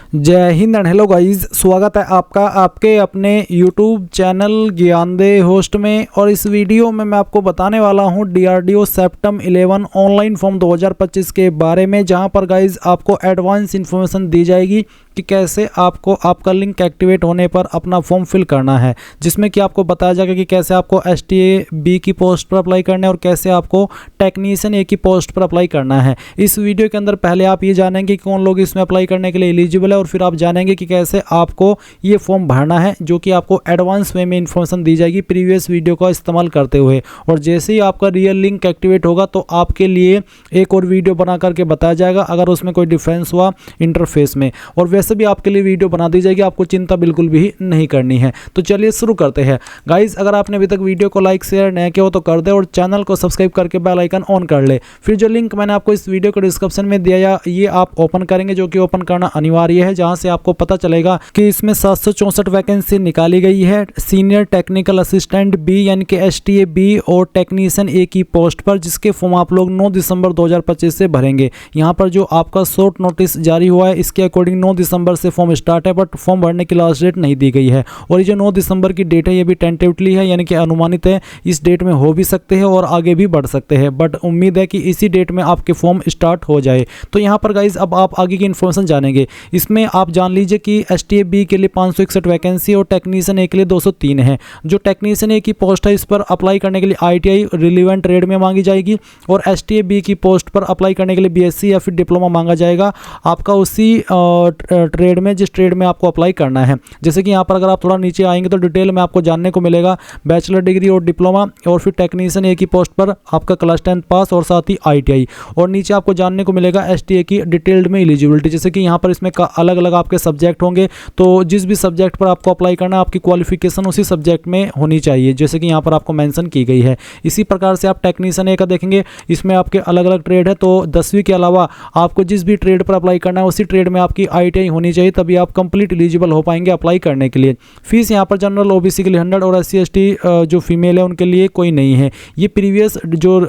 जय Hind and hello guys, स्वागत है आपका आपके अपने YouTube चैनल ज्ञानदे होस्ट में। और इस वीडियो में मैं आपको बताने वाला हूं DRDO सेप्टम 11 ऑनलाइन फॉर्म 2025 के बारे में, जहां पर गाइस आपको एडवांस इन्फॉर्मेशन दी जाएगी कि कैसे आपको आपका लिंक एक्टिवेट होने पर अपना फॉर्म फिल करना है, जिसमें कि आपको बताया जाएगा कि कैसे आपको STA B की पोस्ट पर अप्लाई करना है और कैसे आपको टेक्नीशियन A की पोस्ट पर अप्लाई करना है। इस वीडियो के अंदर पहले आप ये जानेंगे कि कौन लोग इसमें अप्लाई करने के लिए एलिजिबल है, और फिर आप जानेंगे कि कैसे आपको ये फॉर्म भरना है, जो कि आपको एडवांस वे में इन्फॉर्मेशन दी जाएगी प्रीवियस वीडियो का इस्तेमाल करते हुए। और जैसे ही आपका रियल लिंक एक्टिवेट होगा तो आपके लिए एक और वीडियो बना करके बताया जाएगा अगर उसमें कोई डिफरेंस हुआ इंटरफेस में, और वैसे भी आपके लिए वीडियो बना दी जाएगी, आपको चिंता बिल्कुल भी नहीं करनी है। तो चलिए शुरू करते हैं गाइस। अगर आपने अभी तक वीडियो को लाइक शेयर नहीं किया हो तो कर दे, और चैनल को सब्सक्राइब करके बेल आइकन ऑन कर ले। फिर जो लिंक मैंने आपको इस वीडियो के डिस्क्रिप्शन में दिया ये आप ओपन करेंगे, जो कि ओपन करना अनिवार्य है, जहां से आपको पता चलेगा कि इसमें 764 वैकेंसी निकाली गई है सीनियर टेक्निकल असिस्टेंट बी यानी कि STA B और टेक्नीशियन A की पोस्ट पर, जिसके फॉर्म आप लोग 9 दिसंबर 2025 से भरेंगे। यहाँ पर जो आपका शॉर्ट नोटिस जारी हुआ है इसके अकॉर्डिंग 9 दिसंबर से फॉर्म स्टार्ट है, बट फॉर्म भरने की लास्ट डेट नहीं दी गई है। और ये जो 9 दिसंबर की डेट है ये भी टेंटेटिवली है, यानी कि अनुमानित है, इस डेट में हो भी सकते हैं और आगे भी बढ़ सकते हैं, बट उम्मीद है कि इसी डेट में आपके फॉर्म स्टार्ट हो जाए। तो यहाँ पर गाइज अब आप आगे की इन्फॉर्मेशन जानेंगे। इसमें आप जान लीजिए कि STA B के लिए 561 वैकेंसी और टेक्नीशियन A के लिए 203 है। जो टेक्नीशियन A की पोस्ट है इस पर अप्लाई करने के लिए ITI रिलीवेंट ट्रेड में मांगी जाएगी, और STA B की पोस्ट पर अप्लाई करने के लिए BSc या फिर डिप्लोमा मांगा जाएगा आपका उसी ट्रेड में जिस ट्रेड में आपको अप्लाई करना है। जैसे कि यहाँ पर अगर आप थोड़ा नीचे आएंगे तो डिटेल में आपको जानने को मिलेगा बैचलर डिग्री और डिप्लोमा, और फिर टेक्नीशियन A की पोस्ट पर आपका क्लास 10 पास और साथ ही ITI। और नीचे आपको जानने को मिलेगा STA की डिटेल्ड में एलिजिबिलिटी, जैसे कि यहाँ पर इसमें अलग अलग आपके सब्जेक्ट होंगे, तो जिस भी सब्जेक्ट पर आपको अप्लाई करना है आपकी क्वालिफिकेशन उसी सब्जेक्ट में होनी चाहिए, जैसे कि यहाँ पर आपको मेंशन की गई है। इसी प्रकार से आप टेक्नीशियन A का देखेंगे, इसमें आपके अलग अलग ट्रेड है, तो 10वीं के अलावा आपको जिस भी ट्रेड पर अप्लाई करना है उसी ट्रेड में आपकी ITI होनी चाहिए, तभी आप कंप्लीट एलिजिबल हो पाएंगे अप्लाई करने के लिए। फीस यहाँ पर जनरल OBC के लिए 100 और SC ST जो फीमेल है उनके लिए कोई नहीं है। ये प्रीवियस जो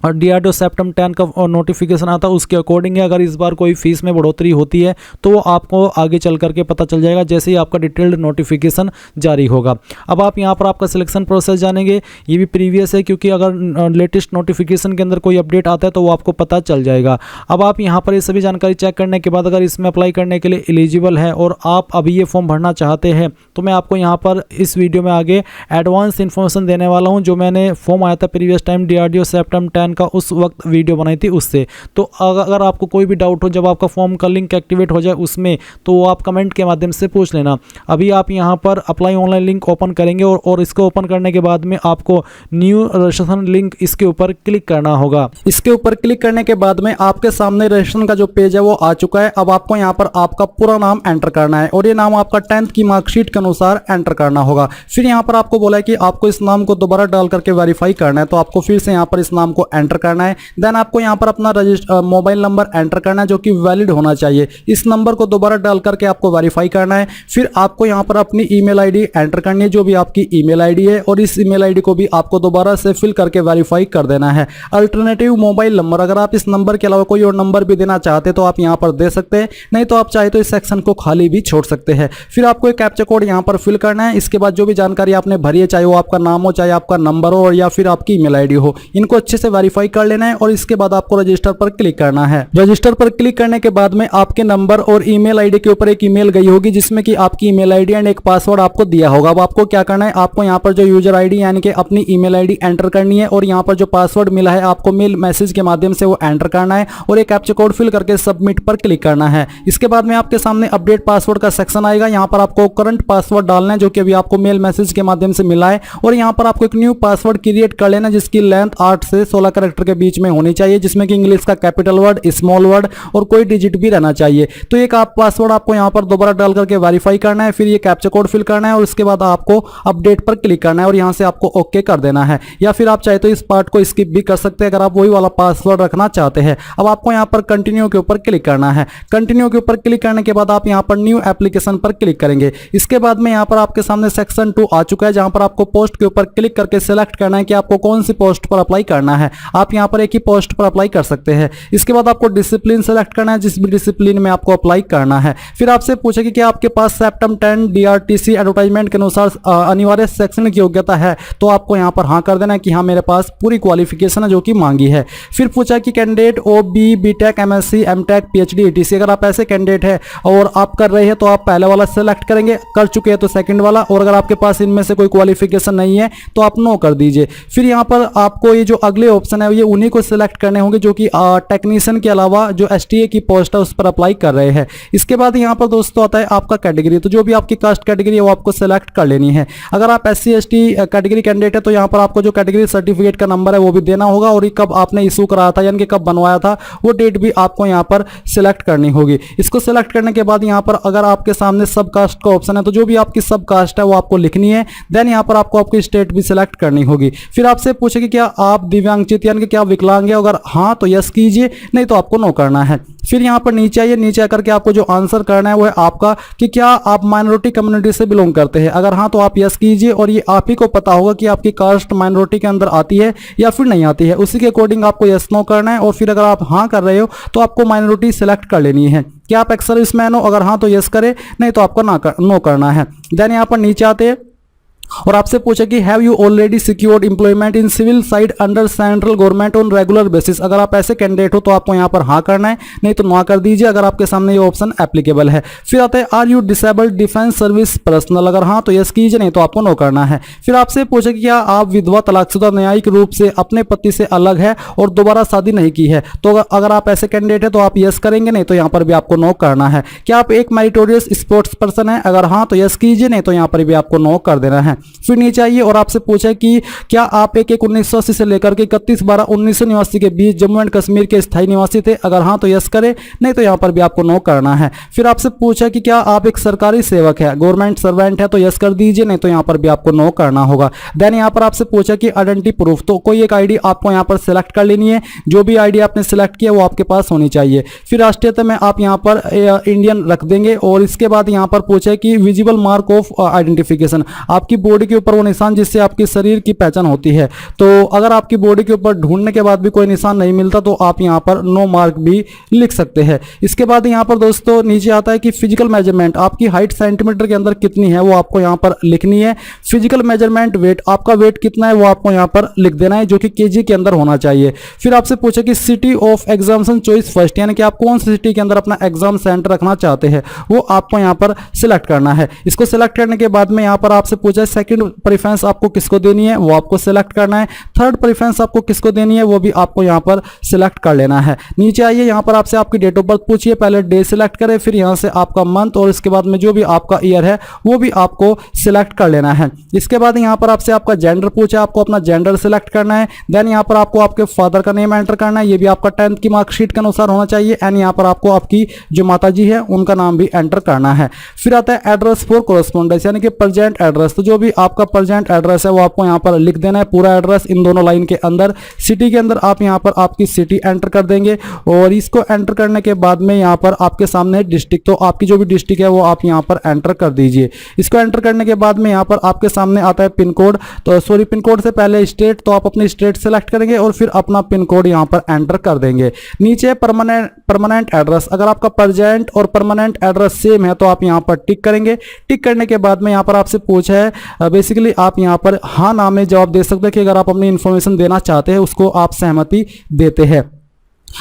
और DRDO सेप्टम 10 का नोटिफिकेशन आता है उसके अकॉर्डिंग है। अगर इस बार कोई फीस में बढ़ोतरी होती है तो वो आपको आगे चल करके पता चल जाएगा जैसे ही आपका डिटेल्ड नोटिफिकेशन जारी होगा। अब आप यहाँ पर आपका सिलेक्शन प्रोसेस जानेंगे, ये भी प्रीवियस है, क्योंकि अगर लेटेस्ट नोटिफिकेशन के अंदर कोई अपडेट आता है तो वो आपको पता चल जाएगा। अब आप यहाँ पर ये सभी जानकारी चेक करने के बाद अगर इसमें अप्लाई करने के लिए एलिजिबल है और आप अभी ये फॉर्म भरना चाहते हैं, तो मैं आपको यहाँ पर इस वीडियो में आगे एडवांस इन्फॉर्मेशन देने वाला हूँ। जो मैंने फॉर्म आया था प्रीवियस टाइम DRDO सेप्टम 10 का, उस वक्त वीडियो बनाई थी उससे। तो अगर आपको कोई भी डाउट हो जब आपका फॉर्म का लिंक एक्टिवेट हो जाए उसमें, तो वो आप कमेंट के माध्यम से पूछ लेना। अभी आप यहां पर अप्लाई ऑनलाइन लिंक ओपन करेंगे, और इसको ओपन करने के बाद में आपको न्यू रजिस्ट्रेशन लिंक इसके ऊपर क्लिक करना होगा। इसके ऊपर क्लिक करने के बाद में आपके सामने रजिस्ट्रेशन का जो पेज है वो आ चुका है। अब आपको यहाँ पर आपका पूरा नाम एंटर करना है, और ये नाम आपका 10th की मार्कशीट के अनुसार एंटर करना होगा। फिर यहाँ पर आपको बोला है कि आपको इस नाम को दोबारा डाल करके वेरीफाई करना है, तो आपको फिर से यहाँ पर इस नाम को एंटर करना है। देन आपको यहाँ पर अपना मोबाइल नंबर एंटर करना है, जो कि वैलिड होना चाहिए। इस नंबर को दोबारा डाल करके आपको वेरीफाई करना है। फिर आपको यहाँ पर अपनी ईमेल आईडी एंटर करनी है, जो भी आपकी ईमेल आईडी है, और इस ईमेल आईडी को भी आपको दोबारा से फिल करके वेरीफाई कर देना है। अल्टरनेटिव मोबाइल नंबर, अगर आप इस नंबर के अलावा कोई और नंबर भी देना चाहते हैं तो आप यहाँ पर दे सकते हैं, नहीं तो आप चाहे तो इस सेक्शन को खाली भी छोड़ सकते हैं। फिर आपको एक कैप्चा कोड यहाँ पर फिल करना है। इसके बाद जो भी जानकारी आपने भरी है, चाहे वो आपका नाम हो, चाहे आपका नंबर हो, या फिर आपकी ईमेल आईडी हो, इनको अच्छे से वेरीफाई कर लेना है। और इसके बाद आपको रजिस्टर पर क्लिक करना है। रजिस्टर पर क्लिक करने के बाद में आपके नंबर और ईमेल आईडी के ऊपर एक ईमेल गई होगी, जिसमें कि आपकी ईमेल आईडी एंड एक पासवर्ड आपको दिया होगा। अब आपको क्या करना है, आपको यहाँ पर जो यूजर आईडी यानी कि अपनी ईमेल आईडी एंटर करनी है, और यहाँ पर जो पासवर्ड मिला है आपको मेल मैसेज के माध्यम से वो एंटर करना है, और एक कैप्चा कोड फिल करके सबमिट पर क्लिक करना है। इसके बाद में आपके सामने अपडेट पासवर्ड का सेक्शन आएगा। यहाँ पर आपको करंट पासवर्ड डालना है, जो कि अभी आपको मेल मैसेज के माध्यम से मिला है, और यहाँ पर आपको एक न्यू पासवर्ड क्रिएट कर लेना, जिसकी लेंथ 8 से 16 कैरेक्टर के बीच में होनी चाहिए, जिसमें कि इंग्लिश का कैपिटल वर्ड, स्मॉल वर्ड और कोई डिजिट भी रहना चाहिए। तो एक आप पासवर्ड आपको यहाँ पर दोबारा डाल करके वेरीफाई करना है। फिर ये कैप्चा कोड फिल करना है, और उसके बाद आपको अपडेट पर क्लिक करना है, और यहाँ से आपको ओके कर देना है। या फिर आप चाहे तो इस पार्ट को स्किप भी कर सकते हैं अगर आप वही वाला पासवर्ड रखना चाहते हैं। अब आपको यहाँ पर कंटिन्यू के ऊपर क्लिक करना है। कंटिन्यू के ऊपर क्लिक करने के बाद आप यहाँ पर न्यू एप्लीकेशन पर क्लिक करेंगे। इसके बाद में यहाँ पर आपके सामने सेक्शन 2 आ चुका है, जहाँ पर आपको पोस्ट के ऊपर क्लिक करके सिलेक्ट करना है कि आपको कौन सी पोस्ट पर अप्लाई करना है। आप यहाँ पर एक ही पोस्ट पर अप्लाई कर सकते हैं। इसके बाद आपको डिसिप्लिन सेलेक्ट करना है, जिस भी डिसिप्लिन में आपको अप्लाई करना है। फिर आपसे पूछेगी कि आपके पास सेप्टम 10 DRTC एडवर्टाइजमेंट के अनुसार अनिवार्य शैक्षणिक योग्यता है, तो आपको यहाँ पर हाँ कर देना है कि हाँ मेरे पास पूरी क्वालिफिकेशन है जो कि मांगी है। फिर पूछा कि candidate OB BTech MSc MTech PhD ETC, अगर आप ऐसे कैंडिडेट है और आप कर रहे हैं तो आप पहले वाला सेलेक्ट करेंगे, कर चुके हैं तो सेकंड वाला, और अगर आपके पास इनमें से कोई क्वालिफिकेशन नहीं है तो आप नो कर दीजिए। फिर यहाँ पर आपको ये जो अगले ऑप्शन है ये उन्हीं को सिलेक्ट करने होंगे जो कि टेक्नीशियन के अलावा जो STA की पोस्ट है उस पर अप्लाई कर रहे हैं। इसके बाद यहाँ पर दोस्तों आता है आपका कैटेगरी, तो जो भी आपकी कास्ट कैटेगरी है वो आपको सेलेक्ट कर लेनी है। अगर आप SC ST कैटेगरी कैंडिडेट है तो यहाँ पर आपको जो कैटेगरी सर्टिफिकेट का नंबर है वो भी देना होगा, और ये कब आपने इशू कराया था यानी कि कब बनवाया था वो डेट भी आपको यहाँ पर सिलेक्ट करनी होगी। इसको सिलेक्ट करने के बाद यहाँ पर अगर आपके सामने सब कास्ट का ऑप्शन है तो जो भी आपकी सब कास्ट है वो आपको लिखनी है। देन यहाँ पर आपको आपकी स्टेट भी सिलेक्ट करनी होगी। फिर आपसे पूछेगी क्या आप दिव्यांगचित यानी कि क्या विकलांग है, अगर हाँ तो यस कीजिए, नहीं तो आपको नो करना है। फिर यहाँ पर नीचे आइए, नीचे आकर के आपको जो आंसर करना है वो है आपका कि क्या आप माइनॉरिटी कम्युनिटी से बिलोंग करते हैं, अगर हाँ तो आप यस कीजिए, और ये आप ही को पता होगा कि आपकी कास्ट माइनॉरिटी के अंदर आती है या फिर नहीं आती है, उसी के अकॉर्डिंग आपको यस नो करना है। और फिर अगर आप हाँ कर रहे हो तो आपको माइनॉरिटी सेलेक्ट कर लेनी है। क्या आप एक्स सर्विसमैन हो, अगर हाँ तो यस करें, नहीं तो आपको नो करना है। देन यहाँ पर नीचे आते हैं और आपसे पूछे कि have you already secured employment in civil side under central government on regular basis, अगर आप ऐसे कैंडिडेट हो तो आपको यहाँ पर हाँ करना है, नहीं तो ना कर दीजिए अगर आपके सामने ये ऑप्शन एप्लीकेबल है। फिर आता है are you disabled defence service personnel, अगर हाँ तो यस कीजिए, नहीं तो आपको नो करना है। फिर आपसे पूछे कि क्या आप विधवा तलाकशुदा न्यायिक रूप से अपने पति से अलग है और दोबारा शादी नहीं की है, तो अगर आप ऐसे कैंडिडेट है तो आप यस करेंगे, नहीं तो यहाँ पर भी आपको नो करना है। क्या आप एक मेरिटोरियस स्पोर्ट्स पर्सन है, अगर हाँ तो यस कीजिए, नहीं तो यहाँ पर भी आपको नो कर देना है। फिर नीचे आइए और आपसे पूछा कि क्या आप 1/1/1980 से लेकर के 31/12/1989 के बीच जम्मू एंड कश्मीर के स्थायी निवासी थे, अगर हाँ तो यस करें, नहीं तो यहाँ पर भी आपको नो करना है। फिर आपसे पूछा कि क्या आप एक सरकारी सेवक है, गवर्नमेंट सर्वेंट है, तो यस कर दीजिए, नहीं तो यहाँ पर भी आपको नो करना होगा। देन यहाँ पर आपसे पूछा कि आइडेंटिटी प्रूफ, तो कोई एक आईडी आपको यहाँ पर सिलेक्ट कर लेनी है, जो भी आईडी आपने सिलेक्ट किया वो आपके पास होनी चाहिए। फिर राष्ट्रीयता में आप यहाँ पर इंडियन रख देंगे, और इसके बाद यहाँ पर पूछा कि विजिबल मार्क ऑफ आइडेंटिफिकेशन, आपकी बॉडी के ऊपर वो निशान जिससे आपके शरीर की पहचान होती है, तो अगर आपकी बॉडी के ऊपर ढूंढने के बाद भी कोई निशान नहीं मिलता तो आप यहाँ पर नो मार्क भी लिख सकते हैं। इसके बाद यहाँ पर दोस्तों नीचे आता है कि फिजिकल मेजरमेंट, आपकी हाइट सेंटीमीटर के अंदर कितनी है वो आपको यहाँ पर लिखनी है। फिजिकल मेजरमेंट वेट, आपका वेट कितना है वो आपको यहाँ पर लिख देना है, जो कि केजी के अंदर होना चाहिए। फिर आपसे पूछे कि city of examination choice first, यानी कि आप कौन सी सिटी के अंदर अपना एग्जाम सेंटर रखना चाहते हैं वो आपको यहाँ पर सिलेक्ट करना है। इसको सिलेक्ट करने के बाद में यहाँ पर आपसे पूछा है सेकंड प्रेफरेंस आपको किसको देनी है, वो आपको सिलेक्ट करना है। थर्ड प्रेफरेंस आपको किसको देनी है वो भी आपको यहाँ पर सिलेक्ट कर लेना है। नीचे आइए, यहाँ पर आपसे आपकी डेट ऑफ बर्थ पूछिए, पहले डे सिलेक्ट करें, फिर यहाँ से आपका मंथ, और इसके बाद में जो भी आपका ईयर है वो भी आपको सिलेक्ट कर लेना है। इसके बाद यहाँ पर आपसे आपका जेंडर पूछा, आपको अपना जेंडर सिलेक्ट करना है। देन यहाँ पर आपको आपके फादर का नेम एंटर करना है, ये भी आपका 10th की मार्कशीट के अनुसार होना चाहिए। एंड यहाँ पर आपको आपकी जो माता जी है उनका नाम भी एंटर करना है। फिर आता है एड्रेस फॉर कोरेस्पोंडेंस, यानी कि प्रेजेंट एड्रेस, तो जो भी आपका प्रेजेंट एड्रेस है वो आपको यहाँ पर लिख देना है, पूरा एड्रेस इन दोनों लाइन के अंदर। सिटी के अंदर आप यहाँ पर आपकी सिटी एंटर कर देंगे, और इसको एंटर करने के बाद में यहाँ पर आपके सामने डिस्ट्रिक्ट, तो आपकी जो भी डिस्ट्रिक्ट है वो आप यहाँ पर एंटर कर दीजिए। इसको एंटर करने के बाद में यहाँ पर आपके सामने आता है पिन कोड, तो सॉरी पिन कोड से पहले स्टेट, तो आप अपनी स्टेट सेलेक्ट करेंगे और फिर अपना पिन कोड यहाँ पर एंटर कर देंगे। नीचे परमानेंट एड्रेस, अगर आपका प्रेजेंट और परमानेंट एड्रेस सेम है तो आप यहाँ पर टिक करेंगे। टिक करने के बाद में यहाँ पर आपसे पूछा है बेसिकली आप यहाँ पर हाँ ना में जवाब दे सकते हैं कि अगर आप अपनी इंफॉर्मेशन देना चाहते हैं उसको आप सहमति देते हैं,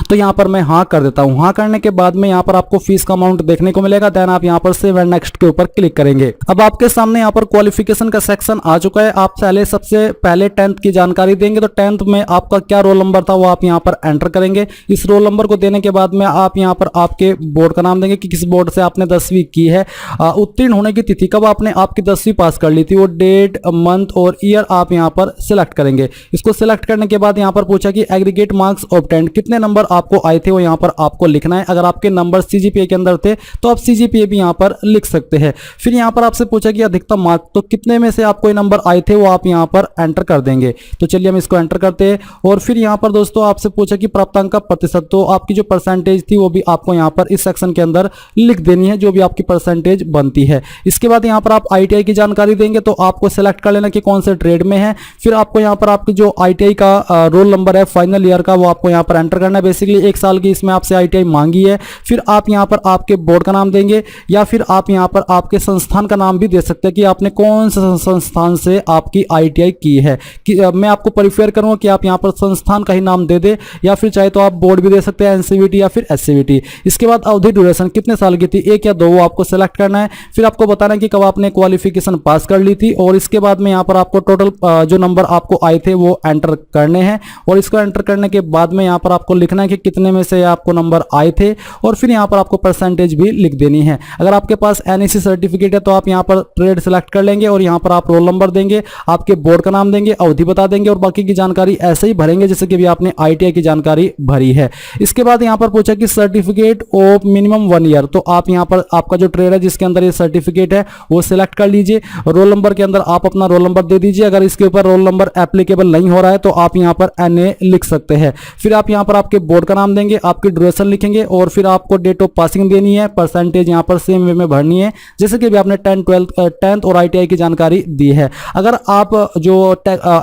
तो यहाँ पर मैं हाँ कर देता हूँ। हाँ करने के बाद में यहाँ पर आपको फीस का अमाउंट देखने को मिलेगा। देन आप यहाँ पर सेव एंड नेक्स्ट के ऊपर क्लिक करेंगे। अब आपके सामने यहाँ पर क्वालिफिकेशन का सेक्शन आ चुका है। आप सबसे पहले 10th की जानकारी देंगे, तो 10th में आपका क्या रोल नंबर था वो आप यहाँ पर एंटर करेंगे। इस रोल नंबर को देने के बाद में आप यहाँ पर आपके बोर्ड का नाम देंगे कि किस बोर्ड से आपने 10वीं की है। उत्तीर्ण होने की तिथि, कब आपने आपकी 10वीं पास कर ली थी, वो डेट, मंथ और ईयर आप यहाँ पर सिलेक्ट करेंगे। इसको सिलेक्ट करने के बाद यहाँ पर पूछा कि एग्रीगेट मार्क्स ऑब्टेंड, कितने नंबर नंबर आपको आए थे वो यहाँ पर आपको लिखना है। अगर आपके नंबर CGPA के अंदर थे तो आप CGPA भी यहाँ पर लिख सकते हैं। फिर यहाँ पर आपसे पूछा कि अधिकतम मार्क, तो कितने में से आपको ये नंबर आए थे वो आप यहाँ पर एंटर कर देंगे। तो चलिए हम इसको एंटर करते हैं। और फिर यहाँ पर दोस्तों आपसे पूछा कि प्राप्तांक का प्रतिशत, तो आपकी जो परसेंटेज थी वो भी आपको यहाँ पर इस सेक्शन के अंदर लिख देनी है, जो भी आपकी परसेंटेज बनती है। इसके बाद यहाँ पर आप ITI की जानकारी देंगे, तो आपको सेलेक्ट कर लेना कि कौन से ट्रेड में है। फिर आपको यहाँ पर आपकी जो ITI का रोल नंबर है फाइनल ईयर का, वो आपको यहाँ पर एंटर करना है। बेसिकली 1 साल की इसमें आपसे ITI मांगी है। फिर आप यहाँ पर आपके बोर्ड का नाम देंगे, या फिर आप यहाँ पर आपके संस्थान का नाम भी दे सकते हैं कि आपने कौन से संस्थान से आपकी ITI की है। कि मैं आपको प्रीफर करूँगा कि आप यहाँ पर संस्थान का ही नाम दे दे, या फिर चाहे तो आप बोर्ड भी दे सकते हैं, NCVT या फिर SCVT। इसके बाद अवधि ड्यूरेशन कितने साल की थी, 1 या 2, वो आपको सेलेक्ट करना है। फिर आपको बताना है कि कब आपने क्वालिफिकेशन पास कर ली थी, और इसके बाद में यहाँ पर आपको टोटल जो नंबर आपको आए थे वो एंटर करने हैं। और इसको एंटर करने के बाद में यहाँ पर आपको लिखना है कि कितने में से आपको नंबर आए थे, और फिर यहाँ पर आपको परसेंटेज भी लिख देनी है। अगर आपके पास NEC सर्टिफिकेट है तो आप यहाँ पर ट्रेड सेलेक्ट कर लेंगे, और यहाँ पर आप रोल नंबर देंगे, आपके बोर्ड का नाम देंगे, अवधि बता देंगे, और बाकी की जानकारी ऐसे ही भरेंगे जैसे कि भी आपने ITI की जानकारी भरी है। इसके बाद यहाँ पर पूछा कि सर्टिफिकेट ऑफ मिनिमम 1 ईयर, तो आप यहाँ पर आपका जो ट्रेड है जिसके अंदर ये सर्टिफिकेट है वो सिलेक्ट कर लीजिए। रोल नंबर के अंदर आप अपना रोल नंबर दे दीजिए। अगर इसके ऊपर रोल नंबर एप्लीकेबल नहीं हो रहा है तो आप यहाँ पर NA लिख सकते हैं। फिर आप यहाँ पर आपके बोर्ड का नाम देंगे, आपकी ड्यूरेशन लिखेंगे, और फिर आपको डेट ऑफ पासिंग देनी है। परसेंटेज यहाँ पर सेम वे में भरनी है जैसे कि भी आपने 10th और ITI की जानकारी दी है। अगर आप जो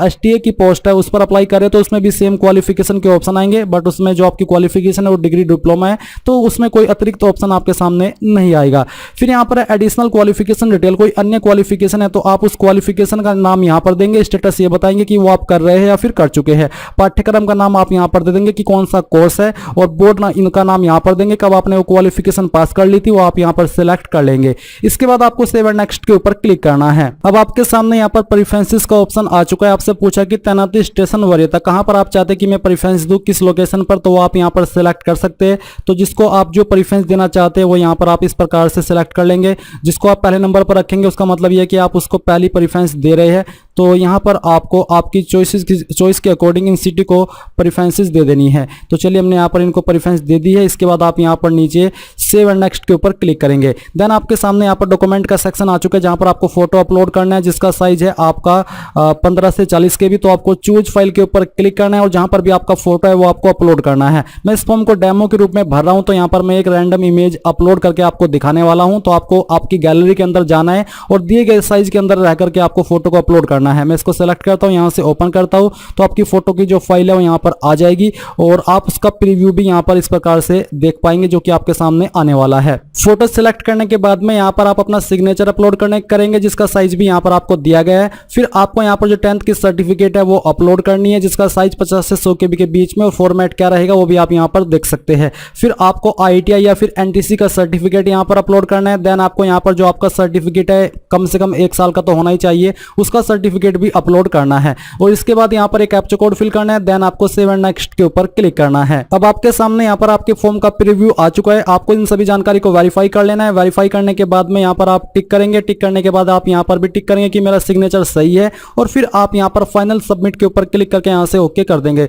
STA की पोस्ट है उस पर अप्लाई करें तो उसमें भी सेम क्वालिफिकेशन के ऑप्शन आएंगे, बट उसमें जो आपकी क्वालिफिकेशन है वो डिग्री डिप्लोमा है, तो उसमें कोई अतिरिक्त ऑप्शन आपके सामने नहीं आएगा। फिर यहाँ पर एडिशनल क्वालिफिकेशन डिटेल, कोई अन्य क्वालिफिकेशन है तो आप उस क्वालिफिकेशन का नाम यहाँ पर देंगे, स्टेटस ये बताएंगे कि वो आप कर रहे हैं या फिर कर चुके हैं। पाठ्यक्रम का नाम आप यहाँ पर दे देंगे कि कौन सा कोर्स है, और बोर्ड इनका नाम यहाँ पर देंगे, कब आपने वो क्वालिफिकेशन पास कर ली थी वो आप यहाँ पर सिलेक्ट कर लेंगे। इसके बाद आपको सेव एंड नेक्स्ट के ऊपर क्लिक करना है। अब आपके सामने यहाँ पर प्रेफरेंसेस का ऑप्शन आ चुका है। आपसे पूछा कि तैनाती स्टेशन वरीयता, कहां पर आप चाहते हैं कि मैं प्रेफरेंस दूं, किस लोकेशन पर, तो वो आप यहां पर सिलेक्ट कर सकते हैं। तो जिसको आप जो प्रेफरेंस देना चाहते हैं वो यहां पर आप इस प्रकार से सिलेक्ट कर लेंगे। जिसको आप पहले नंबर पर रखेंगे उसका मतलब ये है कि आप उसको पहली प्रेफरेंस दे रहे हैं, तो यहाँ पर आपको आपकी चॉइस के अकॉर्डिंग इन सिटी को प्रेफरेंसेस दे देनी है। तो चलिए हमने यहाँ पर इनको प्रेफरेंस दे दी है। इसके बाद आप यहाँ पर नीचे सेव एंड नेक्स्ट के ऊपर क्लिक करेंगे। देन आपके सामने यहाँ पर डॉक्यूमेंट का सेक्शन आ चुका है जहाँ पर आपको फोटो अपलोड करना है, जिसका साइज है आपका 15 से 40 KB। तो आपको चूज फाइल के ऊपर क्लिक करना है और जहाँ पर भी आपका फोटो है वो आपको अपलोड करना है। मैं इस फॉर्म को डेमो के रूप में भर रहा हूँ, तो यहाँ पर मैं एक रैंडम इमेज अपलोड करके आपको दिखाने वाला हूँ। तो आपको आपकी गैलरी के अंदर जाना है और दिए गए साइज के अंदर रह करके आपको फोटो को अपलोड करना है। मैं इसको सेलेक्ट करता हूं, यहां से ओपन करता हूं, तो आपकी फोटो की जो फाइल है वो यहां पर आ जाएगी और आप उसका प्रीव्यू भी यहां पर इस प्रकार से देख पाएंगे जो कि आपके सामने आने वाला है। फोटो सिलेक्ट करने के बाद में यहां पर आप अपना सिग्नेचर अपलोड करेंगे जिसका साइज भी यहां पर आपको दिया गया है। फिर आपको यहां पर जो 10th की सर्टिफिकेट है वो अपलोड करनी है जिसका साइज 50 से 100 KB के बीच में, और फॉर्मेट क्या रहेगा वो भी आप यहां पर देख सकते हैं। फिर आपको ITI या फिर NTC का सर्टिफिकेट यहां पर अपलोड करना है। देन आपको यहां पर जो आपका सर्टिफिकेट है कम से कम 1 साल का तो होना ही चाहिए, उसका सर्टिफिकेट भी अपलोड करना है। और इसके बाद यहां पर एक कैप्चा कोड फिल करना है। देन आपको सेव एंड नेक्स्ट के ऊपर क्लिक करना है। अब आपके सामने यहां पर आपके फॉर्म का प्रीव्यू आ चुका है। आपको इन सभी जानकारी को वेरीफाई कर लेना है। वेरीफाई करने के बाद में यहां पर आप टिक करेंगे। टिक करने के बाद आप यहां पर भी टिक करेंगे कि मेरा सिग्नेचर सही है, और फिर आप यहां पर फाइनल सबमिट के ऊपर क्लिक करके यहां से ओके कर देंगे।